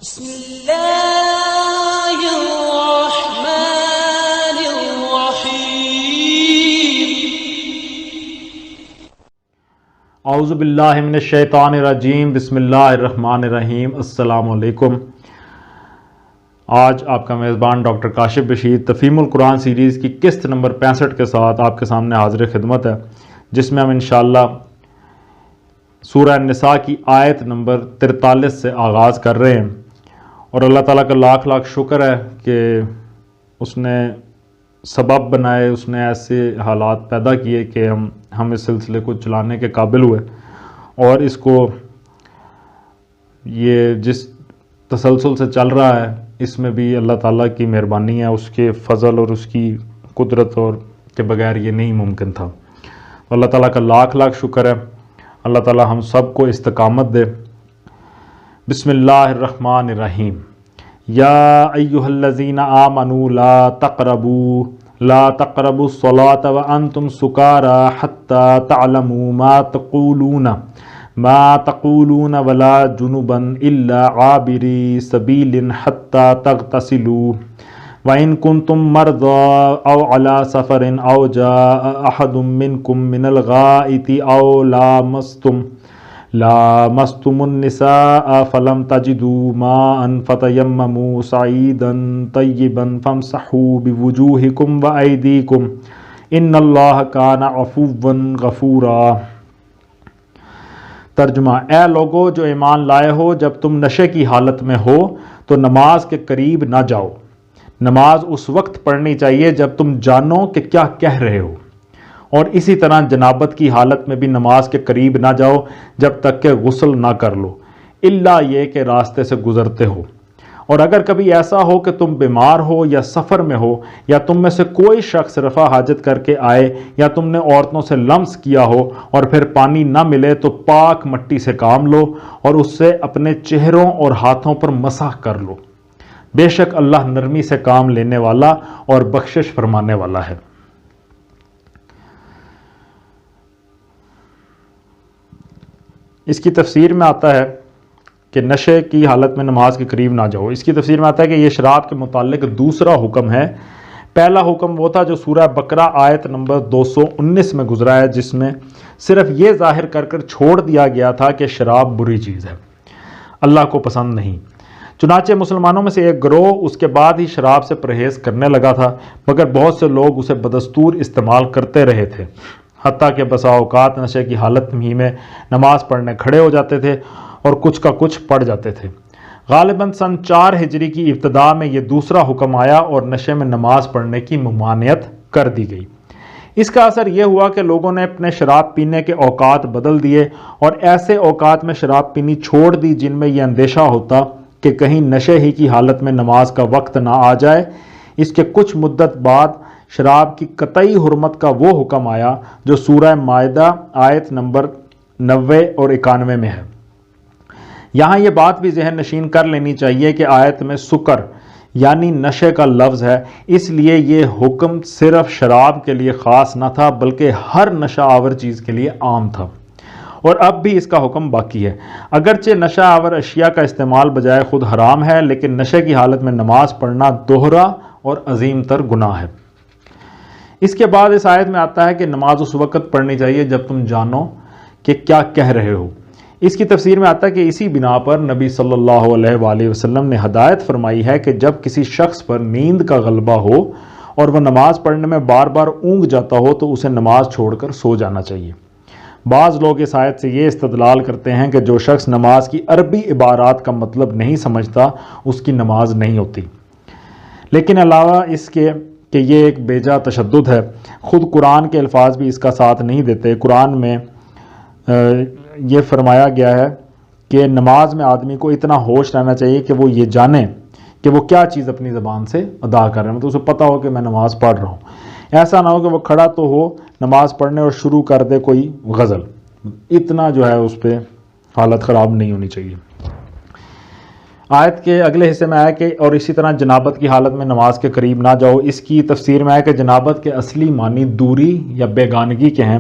بسم اللہ الرحمن الرحیم اعوذ باللہ من الشیطان الرجیم بسم اللہ الرحمن الرحیم السلام علیکم۔ آج آپ کا میزبان ڈاکٹر کاشف بشیر تفہیم القرآن سیریز کی قسط نمبر 65 کے ساتھ آپ کے سامنے حاضر خدمت ہے، جس میں ہم انشاءاللہ سورہ النساء کی آیت نمبر 43 سے آغاز کر رہے ہیں، اور اللہ تعالیٰ کا لاکھ لاکھ شکر ہے کہ اس نے سبب بنائے، اس نے ایسے حالات پیدا کیے کہ ہم اس سلسلے کو چلانے کے قابل ہوئے، اور اس کو یہ جس تسلسل سے چل رہا ہے اس میں بھی اللہ تعالیٰ کی مہربانی ہے، اس کے فضل اور اس کی قدرت اور کے بغیر یہ نہیں ممکن تھا۔ اللہ تعالیٰ کا لاکھ لاکھ شکر ہے۔ اللہ تعالیٰ ہم سب کو استقامت دے۔ بسم اللہ الرحمن الرحیم۔ یا ایہا الذین آمنوا لا تقربوا الصلاة وانتم سکارى حتى تعلموا ما تقولون ولا جنبا الا عابری سبیل حتى تغتسلوا وَإِن كُنتُم مَّرْضَىٰ أَوْ عَلَىٰ سَفَرٍ أَوْ جَاءَ أَحَدٌ مِّنكُم مِّنَ الْغَائِطِ أَوْ لَامَسْتُمُ النِّسَاءَ فَلَمْ تَجِدُوا مَاءً فَتَيَمَّمُوا صَعِيدًا طَيِّبًا فَامْسَحُوا بِوُجُوهِكُمْ وَأَيْدِيكُمْ إِنَّ اللَّهَ كَانَ عَفُوًّا غَفُورًا۔ ترجمہ: اے لوگو جو ایمان لائے ہو، جب تم نشے کی حالت میں ہو تو نماز کے قریب نہ جاؤ۔ نماز اس وقت پڑھنی چاہیے جب تم جانو کہ کیا کہہ رہے ہو، اور اسی طرح جنابت کی حالت میں بھی نماز کے قریب نہ جاؤ جب تک کہ غسل نہ کر لو، الا یہ کہ راستے سے گزرتے ہو۔ اور اگر کبھی ایسا ہو کہ تم بیمار ہو یا سفر میں ہو، یا تم میں سے کوئی شخص رفع حاجت کر کے آئے، یا تم نے عورتوں سے لمس کیا ہو اور پھر پانی نہ ملے تو پاک مٹی سے کام لو اور اس سے اپنے چہروں اور ہاتھوں پر مسح کر لو۔ بے شک اللہ نرمی سے کام لینے والا اور بخشش فرمانے والا ہے۔ اس کی تفسیر میں آتا ہے کہ نشے کی حالت میں نماز کے قریب نہ جاؤ۔ اس کی تفسیر میں آتا ہے کہ یہ شراب کے متعلق دوسرا حکم ہے۔ پہلا حکم وہ تھا جو سورہ بقرہ آیت نمبر 219 میں گزرا ہے، جس میں صرف یہ ظاہر کر چھوڑ دیا گیا تھا کہ شراب بری چیز ہے، اللہ کو پسند نہیں۔ چنانچہ مسلمانوں میں سے ایک گروہ اس کے بعد ہی شراب سے پرہیز کرنے لگا تھا، مگر بہت سے لوگ اسے بدستور استعمال کرتے رہے تھے، حتیٰ کہ بسا اوقات نشے کی حالت ہی میں نماز پڑھنے کھڑے ہو جاتے تھے اور کچھ کا کچھ پڑھ جاتے تھے۔ غالباً سن 4 ہجری کی ابتدا میں یہ دوسرا حکم آیا اور نشے میں نماز پڑھنے کی ممانعت کر دی گئی۔ اس کا اثر یہ ہوا کہ لوگوں نے اپنے شراب پینے کے اوقات بدل دیے اور ایسے اوقات میں شراب پینی چھوڑ دی جن میں یہ اندیشہ ہوتا کہ کہیں نشے ہی کی حالت میں نماز کا وقت نہ آ جائے۔ اس کے کچھ مدت بعد شراب کی قطعی حرمت کا وہ حکم آیا جو سورہ مائدہ آیت نمبر 90 اور 91 میں ہے۔ یہاں یہ بات بھی ذہن نشین کر لینی چاہیے کہ آیت میں سکر یعنی نشے کا لفظ ہے، اس لیے یہ حکم صرف شراب کے لیے خاص نہ تھا بلکہ ہر نشہ آور چیز کے لیے عام تھا، اور اب بھی اس کا حکم باقی ہے۔ اگرچہ نشہ آور اشیاء کا استعمال بجائے خود حرام ہے، لیکن نشے کی حالت میں نماز پڑھنا دوہرا اور عظیم تر گناہ ہے۔ اس کے بعد اس آیت میں آتا ہے کہ نماز اس وقت پڑھنی چاہیے جب تم جانو کہ کیا کہہ رہے ہو۔ اس کی تفسیر میں آتا ہے کہ اسی بنا پر نبی صلی اللہ علیہ وآلہ وسلم نے ہدایت فرمائی ہے کہ جب کسی شخص پر نیند کا غلبہ ہو اور وہ نماز پڑھنے میں بار بار اونگ جاتا ہو تو اسے نماز چھوڑ کر سو جانا چاہیے۔ بعض لوگ اس آیت سے یہ استدلال کرتے ہیں کہ جو شخص نماز کی عربی عبارات کا مطلب نہیں سمجھتا اس کی نماز نہیں ہوتی، لیکن علاوہ اس کے کہ یہ ایک بیجا تشدد ہے، خود قرآن کے الفاظ بھی اس کا ساتھ نہیں دیتے۔ قرآن میں یہ فرمایا گیا ہے کہ نماز میں آدمی کو اتنا ہوش رہنا چاہیے کہ وہ یہ جانے کہ وہ کیا چیز اپنی زبان سے ادا کر رہے ہیں، مطلب اسے پتہ ہو کہ میں نماز پڑھ رہا ہوں۔ ایسا نہ ہو کہ وہ کھڑا تو ہو نماز پڑھنے اور شروع کر دے کوئی غزل، اتنا جو ہے اس پہ حالت خراب نہیں ہونی چاہیے۔ آیت کے اگلے حصے میں آیا کہ اور اسی طرح جنابت کی حالت میں نماز کے قریب نہ جاؤ۔ اس کی تفسیر میں آیا کہ جنابت کے اصلی معنی دوری یا بیگانگی کے ہیں،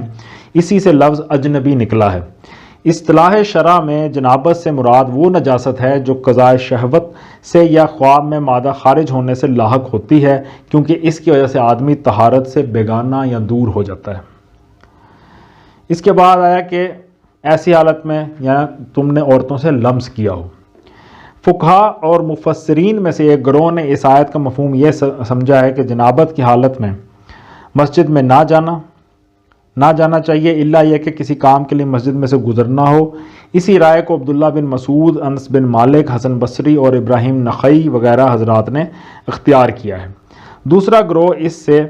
اسی سے لفظ اجنبی نکلا ہے۔ اصطلاح شرع میں جنابت سے مراد وہ نجاست ہے جو قضاء شہوت سے یا خواب میں مادہ خارج ہونے سے لاحق ہوتی ہے، کیونکہ اس کی وجہ سے آدمی طہارت سے بیگانہ یا دور ہو جاتا ہے۔ اس کے بعد آیا کہ ایسی حالت میں یا تم نے عورتوں سے لمس کیا ہو۔ فقہا اور مفسرین میں سے ایک گروہ نے اس آیت کا مفہوم یہ سمجھا ہے کہ جنابت کی حالت میں مسجد میں نہ جانا چاہیے، الا یہ کہ کسی کام کے لیے مسجد میں سے گزرنا ہو۔ اسی رائے کو عبداللہ بن مسعود، انس بن مالک، حسن بصری اور ابراہیم نخعی وغیرہ حضرات نے اختیار کیا ہے۔ دوسرا گروہ اس سے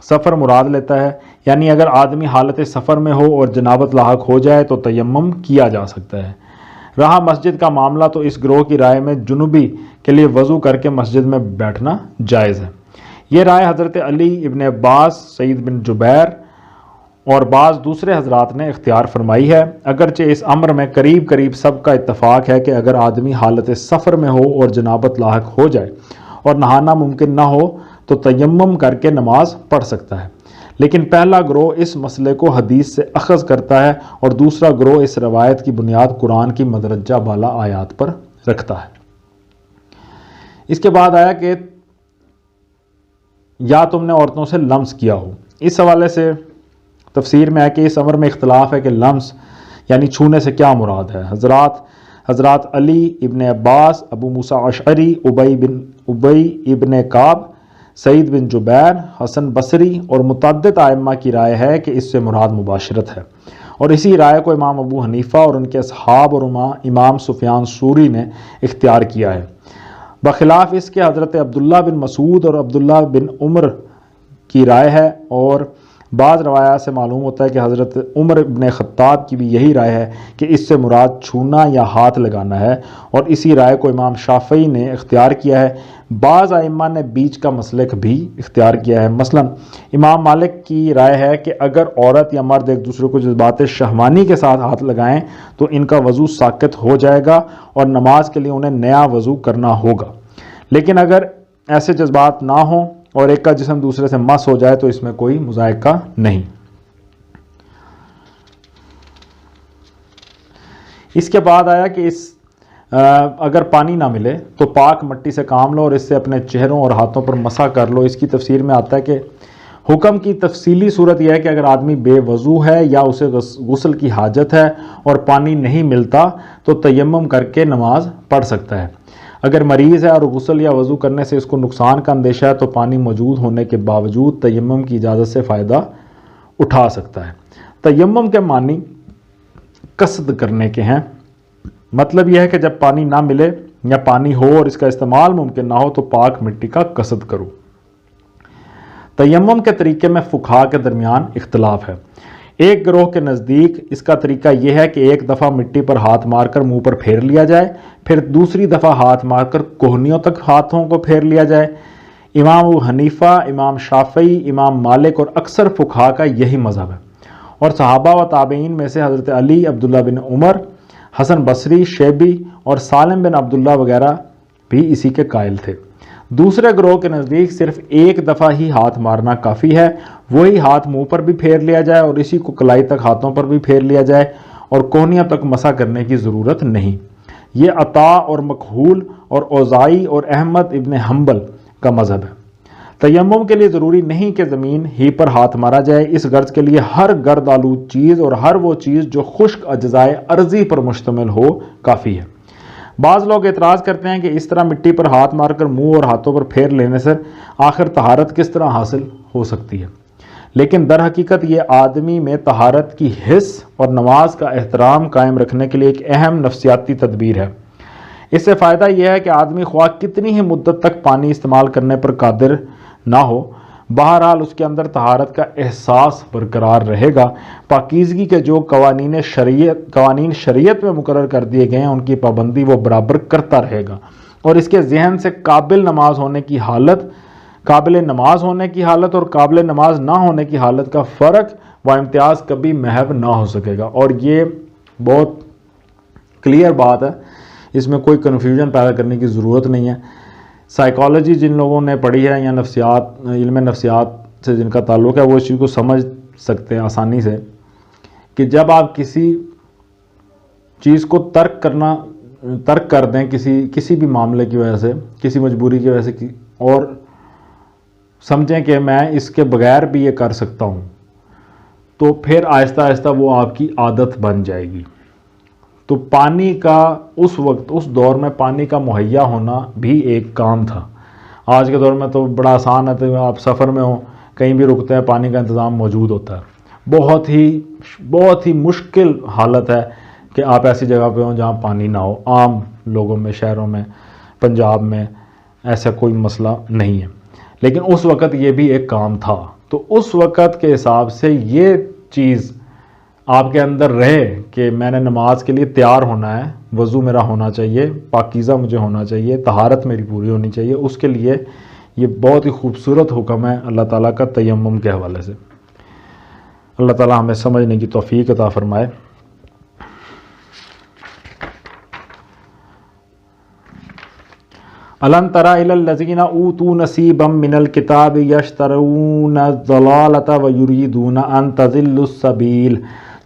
سفر مراد لیتا ہے، یعنی اگر آدمی حالت سفر میں ہو اور جنابت لاحق ہو جائے تو تیمم کیا جا سکتا ہے۔ رہا مسجد کا معاملہ تو اس گروہ کی رائے میں جنوبی کے لیے وضو کر کے مسجد میں بیٹھنا جائز ہے۔ یہ رائے حضرت علی، ابن عباس، سعید بن جبیر اور بعض دوسرے حضرات نے اختیار فرمائی ہے، اگرچہ اس امر میں قریب سب کا اتفاق ہے کہ اگر آدمی حالت سفر میں ہو اور جنابت لاحق ہو جائے اور نہانا ممکن نہ ہو تو تیمم کر کے نماز پڑھ سکتا ہے۔ لیکن پہلا گروہ اس مسئلے کو حدیث سے اخذ کرتا ہے اور دوسرا گروہ اس روایت کی بنیاد قرآن کی مدرجہ بالا آیات پر رکھتا ہے۔ اس کے بعد آیا کہ یا تم نے عورتوں سے لمس کیا ہو۔ اس حوالے سے تفسیر میں ہے کہ اس امر میں اختلاف ہے کہ لمس یعنی چھونے سے کیا مراد ہے۔ حضرات علی، ابن عباس، ابو موسیٰ اشعری، ابی ابن کعب، سعید بن جبیر، حسن بصری اور متعدد ائمہ کی رائے ہے کہ اس سے مراد مباشرت ہے، اور اسی رائے کو امام ابو حنیفہ اور ان کے اصحاب اور امام سفیان ثوری نے اختیار کیا ہے۔ بخلاف اس کے حضرت عبداللہ بن مسعود اور عبداللہ بن عمر کی رائے ہے، اور بعض روایات سے معلوم ہوتا ہے کہ حضرت عمر ابن خطاب کی بھی یہی رائے ہے کہ اس سے مراد چھونا یا ہاتھ لگانا ہے، اور اسی رائے کو امام شافعی نے اختیار کیا ہے۔ بعض ائمہ نے بیچ کا مسلک بھی اختیار کیا ہے، مثلا امام مالک کی رائے ہے کہ اگر عورت یا مرد ایک دوسرے کو جذبات شہوانی کے ساتھ ہاتھ لگائیں تو ان کا وضو ساقط ہو جائے گا اور نماز کے لیے انہیں نیا وضو کرنا ہوگا، لیکن اگر ایسے جذبات نہ ہوں اور ایک کا جسم دوسرے سے مس ہو جائے تو اس میں کوئی مذائقہ نہیں۔ اس کے بعد آیا کہ اگر پانی نہ ملے تو پاک مٹی سے کام لو اور اس سے اپنے چہروں اور ہاتھوں پر مسح کر لو۔ اس کی تفسیر میں آتا ہے کہ حکم کی تفصیلی صورت یہ ہے کہ اگر آدمی بے وضو ہے یا اسے غسل کی حاجت ہے اور پانی نہیں ملتا تو تیمم کر کے نماز پڑھ سکتا ہے۔ اگر مریض ہے اور غسل یا وضو کرنے سے اس کو نقصان کا اندیشہ ہے تو پانی موجود ہونے کے باوجود تیمم کی اجازت سے فائدہ اٹھا سکتا ہے۔ تیمم کے معنی قصد کرنے کے ہیں، مطلب یہ ہے کہ جب پانی نہ ملے یا پانی ہو اور اس کا استعمال ممکن نہ ہو تو پاک مٹی کا قصد کرو۔ تیمم کے طریقے میں فقہا کے درمیان اختلاف ہے۔ ایک گروہ کے نزدیک اس کا طریقہ یہ ہے کہ ایک دفعہ مٹی پر ہاتھ مار کر منہ پر پھیر لیا جائے، پھر دوسری دفعہ ہاتھ مار کر کوہنیوں تک ہاتھوں کو پھیر لیا جائے۔ امام ابو حنیفہ، امام شافعی، امام مالک اور اکثر فقہا کا یہی مذہب ہے، اور صحابہ و تابعین میں سے حضرت علی، عبداللہ بن عمر، حسن بصری، شیبی اور سالم بن عبداللہ وغیرہ بھی اسی کے قائل تھے۔ دوسرے گروہ کے نزدیک صرف ایک دفعہ ہی ہاتھ مارنا کافی ہے، وہی ہاتھ منہ پر بھی پھیر لیا جائے اور اسی کو کلائی تک ہاتھوں پر بھی پھیر لیا جائے اور کوہنیاں تک مسح کرنے کی ضرورت نہیں۔ یہ عطا اور مکحول اور اوزاعی اور احمد ابن حنبل کا مذہب ہے۔ تیمم کے لیے ضروری نہیں کہ زمین ہی پر ہاتھ مارا جائے، اس غرض کے لیے ہر گرد آلود چیز اور ہر وہ چیز جو خشک اجزائے ارضی پر مشتمل ہو کافی ہے۔ بعض لوگ اعتراض کرتے ہیں کہ اس طرح مٹی پر ہاتھ مار کر منہ اور ہاتھوں پر پھیر لینے سے آخر طہارت کس طرح حاصل ہو سکتی ہے، لیکن در حقیقت یہ آدمی میں طہارت کی حس اور نماز کا احترام قائم رکھنے کے لیے ایک اہم نفسیاتی تدبیر ہے۔ اس سے فائدہ یہ ہے کہ آدمی خواہ کتنی ہی مدت تک پانی استعمال کرنے پر قادر نہ ہو، بہرحال اس کے اندر طہارت کا احساس برقرار رہے گا۔ پاکیزگی کے جو قوانین شریعت میں مقرر کر دیے گئے ہیں ان کی پابندی وہ برابر کرتا رہے گا، اور اس کے ذہن سے قابل نماز ہونے کی حالت اور قابل نماز نہ ہونے کی حالت کا فرق و امتیاز کبھی محو نہ ہو سکے گا۔ اور یہ بہت کلیئر بات ہے، اس میں کوئی کنفیوژن پیدا کرنے کی ضرورت نہیں ہے۔ سائیکالوجی جن لوگوں نے پڑھی ہے یا علم نفسیات سے جن کا تعلق ہے وہ اس چیز کو سمجھ سکتے ہیں آسانی سے کہ جب آپ کسی چیز کو ترک کر دیں کسی بھی معاملے کی وجہ سے، کسی مجبوری کی وجہ سے، اور سمجھیں کہ میں اس کے بغیر بھی یہ کر سکتا ہوں، تو پھر آہستہ آہستہ وہ آپ کی عادت بن جائے گی۔ تو پانی کا اس دور میں پانی کا مہیا ہونا بھی ایک کام تھا۔ آج کے دور میں تو بڑا آسان ہے، تو آپ سفر میں ہوں، کہیں بھی رکتے ہیں، پانی کا انتظام موجود ہوتا ہے۔ بہت ہی مشکل حالت ہے کہ آپ ایسی جگہ پہ ہوں جہاں پانی نہ ہو۔ عام لوگوں میں، شہروں میں، پنجاب میں ایسا کوئی مسئلہ نہیں ہے، لیکن اس وقت یہ بھی ایک کام تھا۔ تو اس وقت کے حساب سے یہ چیز آپ کے اندر رہے کہ میں نے نماز کے لیے تیار ہونا ہے، وضو میرا ہونا چاہیے، پاکیزہ مجھے ہونا چاہیے، طہارت میری پوری ہونی چاہیے، اس کے لیے یہ بہت ہی خوبصورت حکم ہے اللہ تعالیٰ کا تیمم کے حوالے سے۔ اللہ تعالیٰ ہمیں سمجھنے کی توفیق عطا فرمائے۔ أَلَمْ تَرَ إِلَى الَّذِينَ أُوتُوا نَصِيبًا مِنَ الْكِتَابِ يَشْتَرُونَ الضَّلَالَةَ وَيُرِيدُونَ أَن تَضِلُّوا السَّبِيلَ۔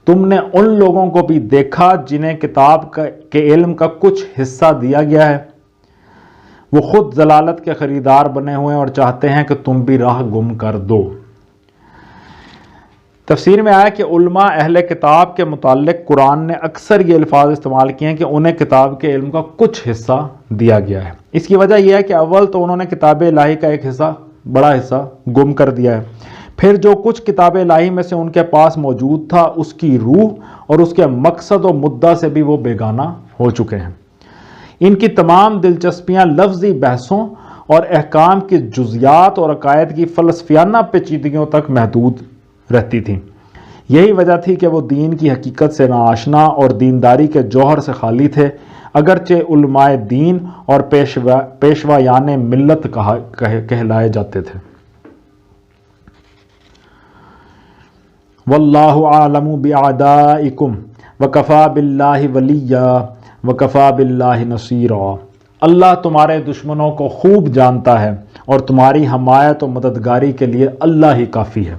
تم نے ان لوگوں کو بھی دیکھا جنہیں کتاب کے علم کا کچھ حصہ دیا گیا ہے، وہ خود ضلالت کے خریدار بنے ہوئے ہیں اور چاہتے ہیں کہ تم بھی راہ گم کر دو۔ تفسیر میں آیا کہ علماء اہل کتاب کے متعلق قرآن نے اکثر یہ الفاظ استعمال کیے ہیں کہ انہیں کتاب کے علم کا کچھ حصہ دیا گیا ہے۔ اس کی وجہ یہ ہے کہ اول تو انہوں نے کتاب الہی کا ایک حصہ، بڑا حصہ گم کر دیا ہے، پھر جو کچھ کتاب الہی میں سے ان کے پاس موجود تھا اس کی روح اور اس کے مقصد و مدعا سے بھی وہ بیگانہ ہو چکے ہیں۔ ان کی تمام دلچسپیاں لفظی بحثوں اور احکام کی جزیات اور عقائد کی فلسفیانہ پیچیدگیوں تک محدود رہتی تھیں۔ یہی وجہ تھی کہ وہ دین کی حقیقت سے ناآشنا اور دینداری کے جوہر سے خالی تھے، اگرچہ علماء دین اور پیشوایان ملت کہلائے جاتے تھے۔ واللہ عالم باعدائکم وکفی باللہ ولیہ وکفی باللہ نصیرا۔ اللہ تمہارے دشمنوں کو خوب جانتا ہے اور تمہاری حمایت و مددگاری کے لیے اللہ ہی کافی ہے۔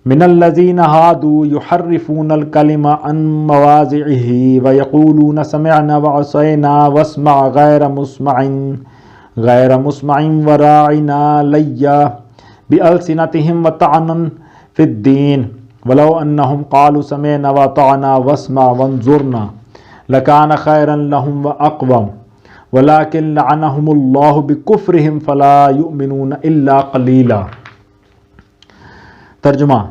من الذین ہادوا یحرفون الکلم عن مواضعہ ویقولون سمعنا وعصینا واسمع غیر مسمع وراعنا لیا بألسنتهم وطعنا في الدين ولو أنهم قالوا سمعنا وأطعنا واسمع وانظرنا لكان خيرا لهم وأقوم ولكن لعنهم الله بكفرهم فلا يؤمنون إلا قليلا۔ ترجمہ: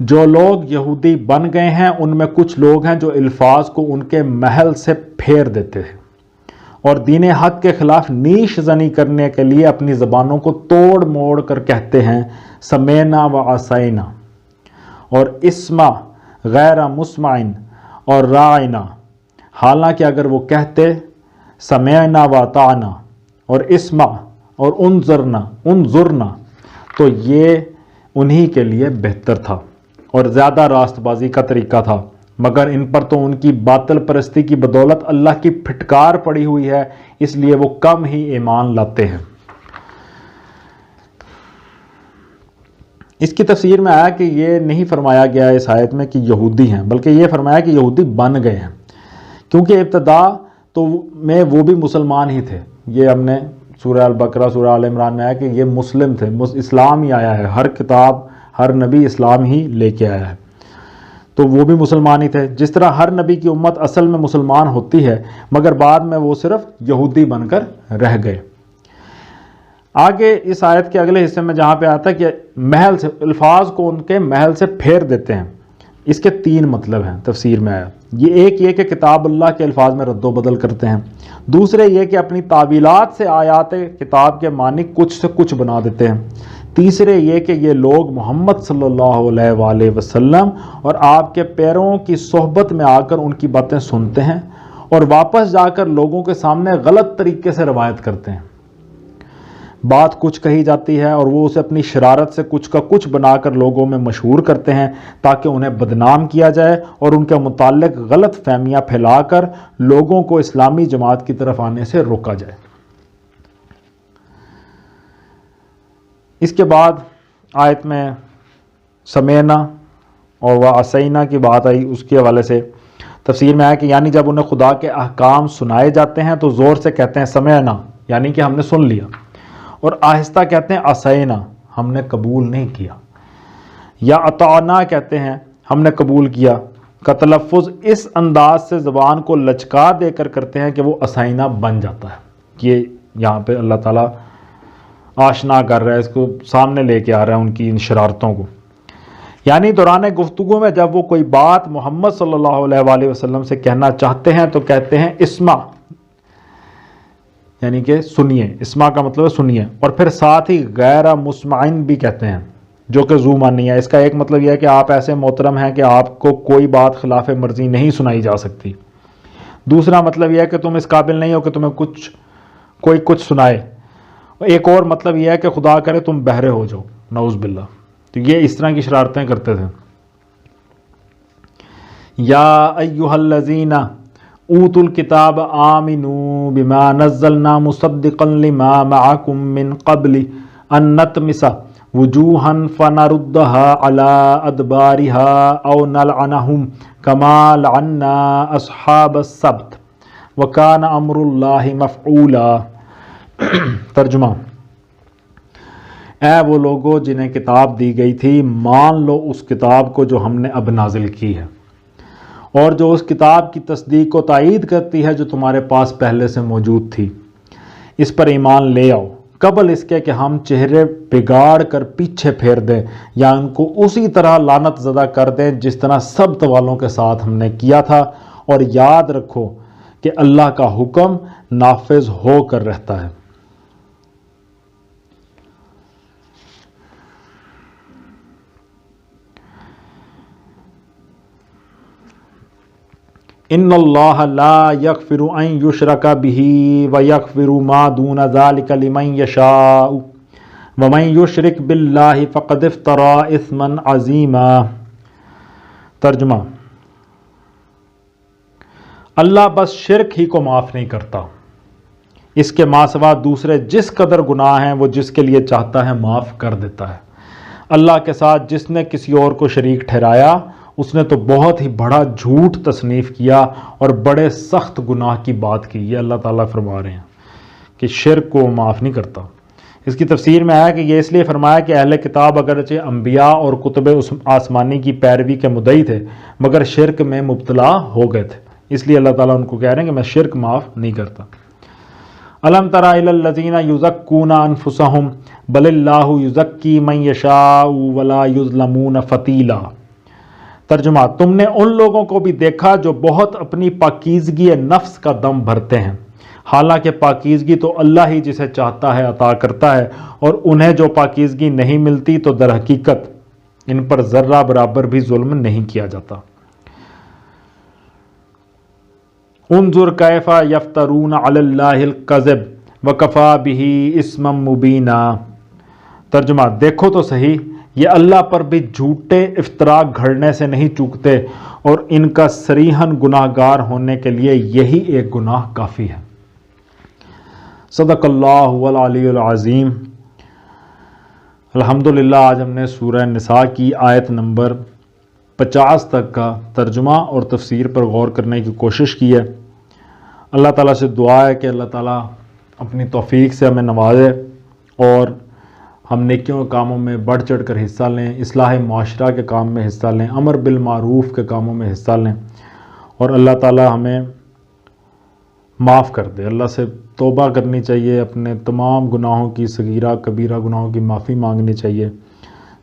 جو لوگ یہودی بن گئے ہیں ان میں کچھ لوگ ہیں جو الفاظ کو ان کے محل سے پھیر دیتے ہیں اور دین حق کے خلاف نیش زنی کرنے کے لیے اپنی زبانوں کو توڑ موڑ کر کہتے ہیں سمینا و عصینا اور اسما غیر مسمع اور راعنا، حالانکہ اگر وہ کہتے سمینا و اطعنا اور اسما اور انظرنا تو یہ انہی کے لیے بہتر تھا اور زیادہ راست بازی کا طریقہ تھا، مگر ان پر تو ان کی باطل پرستی کی بدولت اللہ کی پھٹکار پڑی ہوئی ہے، اس لیے وہ کم ہی ایمان لاتے ہیں۔ اس کی تفسیر میں آیا کہ یہ نہیں فرمایا گیا اس آیت میں کہ یہودی ہیں، بلکہ یہ فرمایا کہ یہودی بن گئے ہیں، کیونکہ ابتدا تو میں وہ بھی مسلمان ہی تھے۔ یہ ہم نے سورہ البقرہ، سورہ آل عمران میں آیا کہ یہ مسلم تھے، اسلام ہی آیا ہے، ہر کتاب، ہر نبی اسلام ہی لے کے آیا ہے، تو وہ بھی مسلمان ہی تھے۔ جس طرح ہر نبی کی امت اصل میں مسلمان ہوتی ہے، مگر بعد میں وہ صرف یہودی بن کر رہ گئے۔ آگے اس آیت کے اگلے حصے میں جہاں پہ آتا ہے کہ محل سے، الفاظ کو ان کے محل سے پھیر دیتے ہیں، اس کے تین مطلب ہیں تفسیر میں آیا۔ ایک یہ کہ کتاب اللہ کے الفاظ میں رد و بدل کرتے ہیں، دوسرے یہ کہ اپنی تعویلات سے آیات کتاب کے معنی کچھ سے کچھ بنا دیتے ہیں، تیسرے یہ کہ یہ لوگ محمد صلی اللہ علیہ وآلہ وسلم اور آپ کے پیرووں کی صحبت میں آ کر ان کی باتیں سنتے ہیں اور واپس جا کر لوگوں کے سامنے غلط طریقے سے روایت کرتے ہیں۔ بات کچھ کہی جاتی ہے اور وہ اسے اپنی شرارت سے کچھ کا کچھ بنا کر لوگوں میں مشہور کرتے ہیں تاکہ انہیں بدنام کیا جائے اور ان کے متعلق غلط فہمیاں پھیلا کر لوگوں کو اسلامی جماعت کی طرف آنے سے روکا جائے۔ اس کے بعد آیت میں سمینا اور وہ عصینا کی بات آئی اس کے حوالے سے تفسیر میں آیا کہ یعنی جب انہیں خدا کے احکام سنائے جاتے ہیں تو زور سے کہتے ہیں سمعنا، یعنی کہ ہم نے سن لیا، اور آہستہ کہتے ہیں عصینا، ہم نے قبول نہیں کیا، یا اطعنا کہتے ہیں ہم نے قبول کیا، کا تلفظ اس انداز سے زبان کو لچکا دے کر کرتے ہیں کہ وہ عصینا بن جاتا ہے۔ یہ یہاں پہ اللہ تعالیٰ آشنا کر رہا ہے، اس کو سامنے لے کے آ رہا ہے ان کی ان شرارتوں کو۔ یعنی دوران گفتگو میں جب وہ کوئی بات محمد صلی اللہ علیہ وآلہ وسلم سے کہنا چاہتے ہیں تو کہتے ہیں اسما، یعنی کہ سنیے، اسما کا مطلب ہے سنیے، اور پھر ساتھ ہی غیر مسمعن بھی کہتے ہیں جو کہ ذو معنی ہے۔ اس کا ایک مطلب یہ ہے کہ آپ ایسے محترم ہیں کہ آپ کو کوئی بات خلاف مرضی نہیں سنائی جا سکتی۔ دوسرا مطلب یہ ہے کہ تم اس قابل نہیں ہو کہ تمہیں کوئی کچھ سنائے۔ ایک اور مطلب یہ ہے کہ خدا کرے تم بہرے ہو جاؤ، نعوذ باللہ۔ تو یہ اس طرح کی شرارتیں کرتے تھے۔ یا ایھا الذین اوتوا الکتاب آمنوا بما نزلنا مصدقا لما معکم من قبل ان نطمس وجوہا فنردها على ادبارها او نلعنهم كما لعنا اصحاب السبت وكان امر اللہ مفعولا۔ ترجمہ، اے وہ لوگوں جنہیں کتاب دی گئی تھی، مان لو اس کتاب کو جو ہم نے اب نازل کی ہے، اور جو اس کتاب کی تصدیق کو تائید کرتی ہے جو تمہارے پاس پہلے سے موجود تھی، اس پر ایمان لے آؤ قبل اس کے کہ ہم چہرے بگاڑ کر پیچھے پھیر دیں یا ان کو اسی طرح لعنت زدہ کر دیں جس طرح سبت والوں کے ساتھ ہم نے کیا تھا، اور یاد رکھو کہ اللہ کا حکم نافذ ہو کر رہتا ہے۔ ان اللہ لا یغفر ان یشرک بہ ویغفر ما دون ذلک لمن یشاء ومن یشرک باللہ فقد افتری اثما عظیما۔ ترجمہ، اللہ بس شرک ہی کو معاف نہیں کرتا، اس کے ماں سوا دوسرے جس قدر گناہ ہیں وہ جس کے لیے چاہتا ہے معاف کر دیتا ہے۔ اللہ کے ساتھ جس نے کسی اور کو شریک ٹھہرایا اس نے تو بہت ہی بڑا جھوٹ تصنیف کیا اور بڑے سخت گناہ کی بات کی۔ یہ اللہ تعالیٰ فرما رہے ہیں کہ شرک کو معاف نہیں کرتا۔ اس کی تفسیر میں آیا کہ یہ اس لیے فرمایا کہ اہل کتاب اگرچہ انبیاء اور کتب آسمانی کی پیروی کے مدعی تھے مگر شرک میں مبتلا ہو گئے تھے، اس لیے اللہ تعالیٰ ان کو کہہ رہے ہیں کہ میں شرک معاف نہیں کرتا۔ الم تر الی الذین یزکون انفسہم بل اللہ یزکی من یشاء ولا یظلمون فتیلا۔ ترجمہ، تم نے ان لوگوں کو بھی دیکھا جو بہت اپنی پاکیزگی نفس کا دم بھرتے ہیں، حالانکہ پاکیزگی تو اللہ ہی جسے چاہتا ہے عطا کرتا ہے، اور انہیں جو پاکیزگی نہیں ملتی تو در حقیقت ان پر ذرہ برابر بھی ظلم نہیں کیا جاتا۔ انظر کیف یفترون علی اللہ الکذب وکفی بہ اثما مبینا۔ ترجمہ، دیکھو تو صحیح، یہ اللہ پر بھی جھوٹے افطرا گھڑنے سے نہیں چوکتے، اور ان کا صریحاً گناہ گار ہونے کے لیے یہی ایک گناہ کافی ہے۔ صدق اللہ العلی العظیم۔ الحمدللہ آج ہم نے سورہ نساء کی آیت نمبر 50 تک کا ترجمہ اور تفسیر پر غور کرنے کی کوشش کی ہے۔ اللہ تعالیٰ سے دعا ہے کہ اللہ تعالیٰ اپنی توفیق سے ہمیں نوازے اور ہم نیکیوں کے کاموں میں بڑھ چڑھ کر حصہ لیں، اصلاح معاشرہ کے کام میں حصہ لیں، امر بالمعروف کے کاموں میں حصہ لیں، اور اللہ تعالیٰ ہمیں معاف کر دے۔ اللہ سے توبہ کرنی چاہیے، اپنے تمام گناہوں کی، صغیرہ کبیرہ گناہوں کی معافی مانگنی چاہیے۔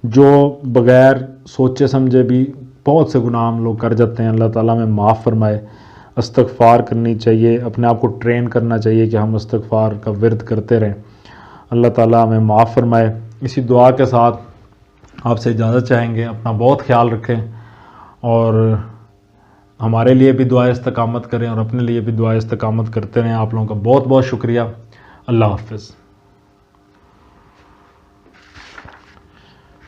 جو بغیر سوچے سمجھے بھی بہت سے گناہ ہم لوگ کر جاتے ہیں، اللہ تعالیٰ ہمیں معاف فرمائے۔ استغفار کرنی چاہیے، اپنے آپ کو ٹرین کرنا چاہیے کہ ہم استغفار کا ورد کرتے رہیں۔ اللہ تعالیٰ ہمیں معاف فرمائے۔ اسی دعا کے ساتھ آپ سے اجازت چاہیں گے۔ اپنا بہت خیال رکھیں اور ہمارے لیے بھی دعا استقامت کریں اور اپنے لیے بھی دعا استقامت کرتے رہیں۔ آپ لوگوں کا بہت بہت شکریہ۔ اللہ حافظ۔